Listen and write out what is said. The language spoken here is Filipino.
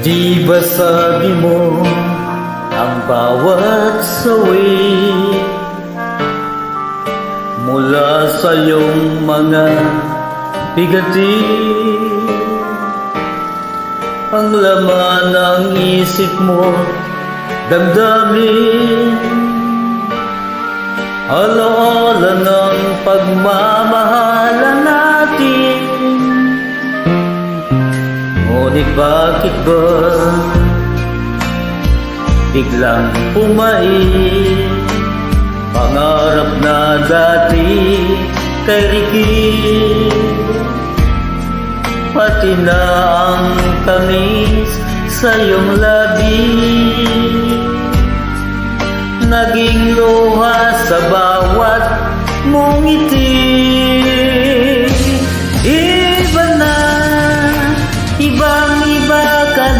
Di ba sabi mo ang bawat sawi mula sa iyong mga bigati, ang laman ng isip mo, damdamin, alaala ng pagmamahala natin. Ngunit bakit ba biglang pumait pangarap na dati kay Ricky? Pati na ang tamis sa iyong labi naging luha sa bawat mong ngiti.